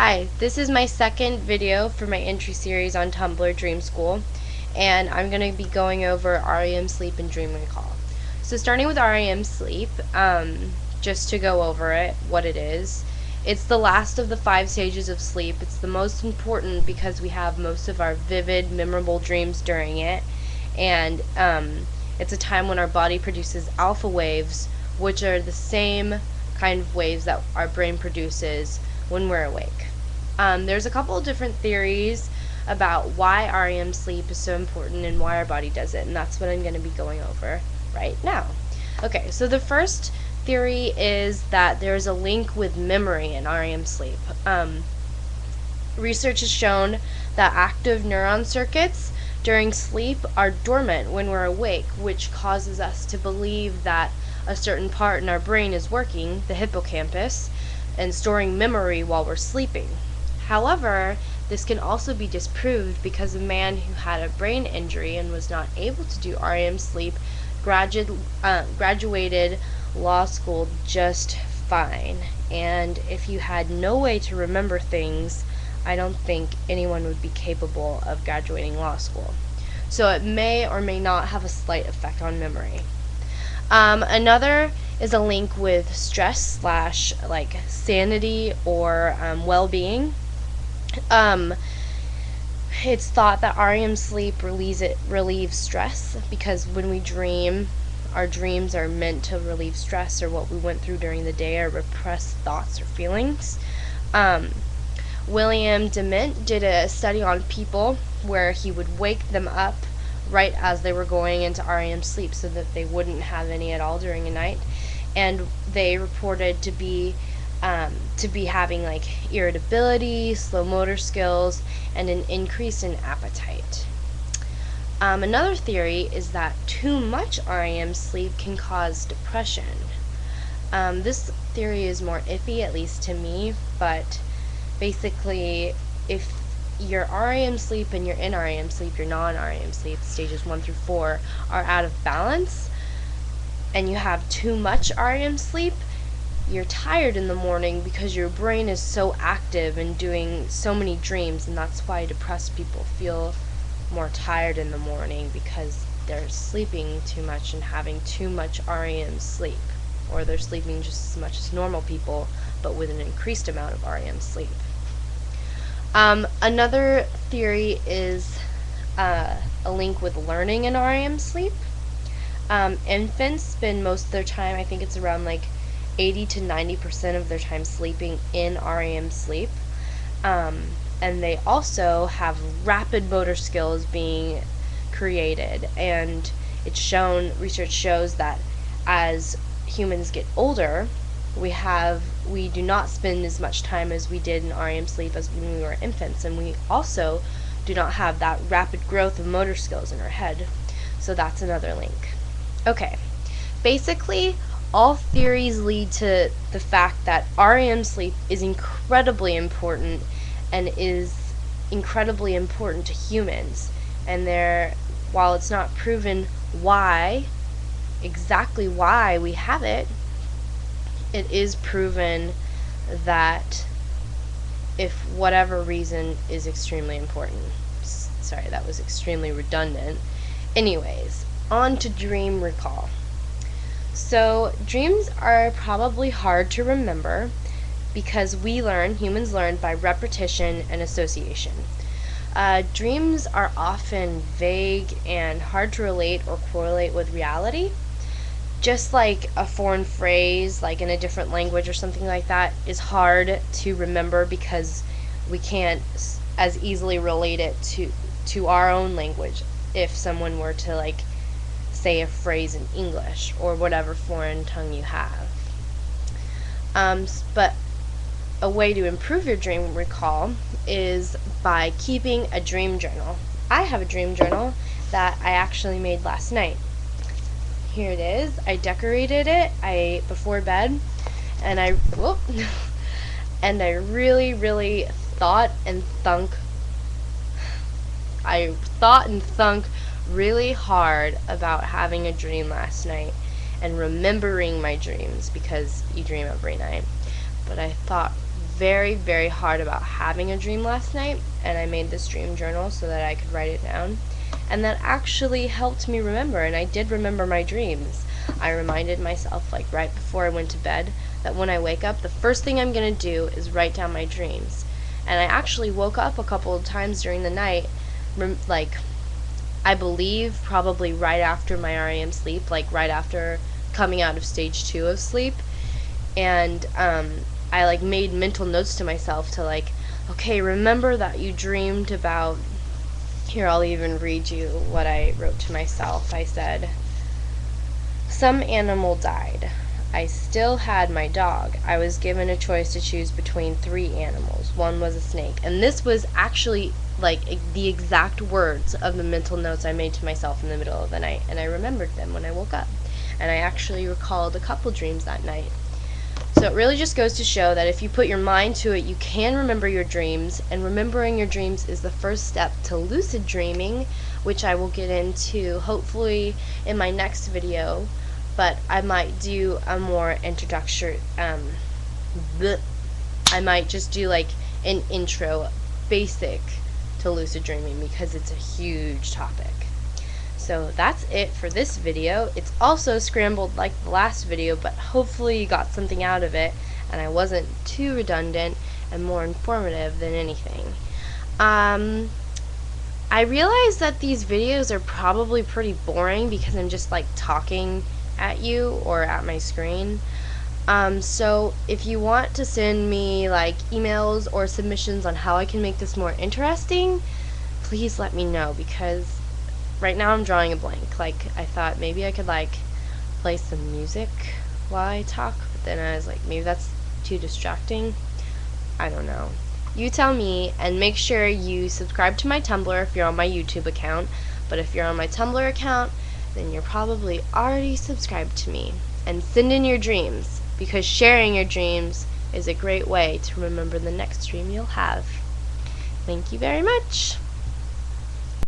Hi, this is my second video for my entry series on Tumblr Dream School, and I'm going to be going over REM sleep and dream recall. So starting with REM sleep, just to go over it, what it is. It's the last of the 5 stages of sleep. It's the most important because we have most of our vivid, memorable dreams during it, and it's a time when our body produces alpha waves, which are the same kind of waves that our brain produces when we're awake. There's a couple of different theories about why REM sleep is so important and why our body does it, and that's what I'm going to be going over right now. Okay, so the first theory is that there's a link with memory in REM sleep. Research has shown that active neuron circuits during sleep are dormant when we're awake, which causes us to believe that a certain part in our brain is working, the hippocampus, and storing memory while we're sleeping. However, this can also be disproved because a man who had a brain injury and was not able to do REM sleep graduated law school just fine. And if you had no way to remember things, I don't think anyone would be capable of graduating law school. So it may or may not have a slight effect on memory. Another is a link with stress slash like sanity or well-being. It's thought that REM sleep relieves stress because when we dream, our dreams are meant to relieve stress or what we went through during the day or repressed thoughts or feelings. William Dement did a study on people where he would wake them up right as they were going into REM sleep so that they wouldn't have any at all during a night, and they reported to be having like irritability, slow motor skills, and an increase in appetite. Another theory is that too much REM sleep can cause depression. This theory is more iffy, at least to me, but basically, if your REM sleep and your NREM sleep, your non-REM sleep, stages 1 through 4, are out of balance, and you have too much REM sleep, you're tired in the morning because your brain is so active and doing so many dreams, and that's why depressed people feel more tired in the morning because they're sleeping too much and having too much REM sleep, or they're sleeping just as much as normal people but with an increased amount of REM sleep. Another theory is a link with learning in REM sleep. Infants spend most of their time, I think it's around like 80 to 90% of their time sleeping in REM sleep. And they also have rapid motor skills being created, and research shows that as humans get older, we do not spend as much time as we did in REM sleep as when we were infants, and we also do not have that rapid growth of motor skills in our head. So that's another link. Okay, basically all theories lead to the fact that REM sleep is incredibly important and is incredibly important to humans, and while it's not proven exactly why we have it, it is proven that if whatever reason is extremely important. Sorry, that was extremely redundant. Anyways, on to dream recall. So dreams are probably hard to remember because humans learn by repetition and association. Dreams are often vague and hard to relate or correlate with reality. Just like a foreign phrase, like in a different language or something like that, is hard to remember because we can't as easily relate it to our own language if someone were to like say a phrase in English or whatever foreign tongue you have. But a way to improve your dream recall is by keeping a dream journal. I have a dream journal that I actually made last night. Here it is. I decorated it before bed, and I really thought and thunk really hard about having a dream last night and remembering my dreams, because you dream every night. But I thought very, very hard about having a dream last night, and I made this dream journal so that I could write it down. And that actually helped me remember, and I did remember my dreams. I reminded myself, like right before I went to bed, that when I wake up, the first thing I'm going to do is write down my dreams. And I actually woke up a couple of times during the night, like, I believe probably right after my REM sleep, like right after coming out of stage 2 of sleep. And I like made mental notes to myself to like, okay, remember that you dreamed about, here, I'll even read you what I wrote to myself. I said, some animal died. I still had my dog. I was given a choice to choose between 3 animals. One was a snake. And this was actually like the exact words of the mental notes I made to myself in the middle of the night. And I remembered them when I woke up. And I actually recalled a couple dreams that night. So it really just goes to show that if you put your mind to it, you can remember your dreams, and remembering your dreams is the first step to lucid dreaming, which I will get into hopefully in my next video, but I might do a more introductory, I might just do like an intro, basic to lucid dreaming, because it's a huge topic. So that's it for this video. It's also scrambled like the last video, but hopefully you got something out of it and I wasn't too redundant and more informative than anything. I realize that these videos are probably pretty boring because I'm just like talking at you or at my screen. So if you want to send me like emails or submissions on how I can make this more interesting, please let me know, because right now I'm drawing a blank. Like, I thought maybe I could like play some music while I talk, but then I was like, maybe that's too distracting. I don't know. You tell me, and make sure you subscribe to my Tumblr if you're on my YouTube account. But if you're on my Tumblr account, then you're probably already subscribed to me. And send in your dreams, because sharing your dreams is a great way to remember the next dream you'll have. Thank you very much.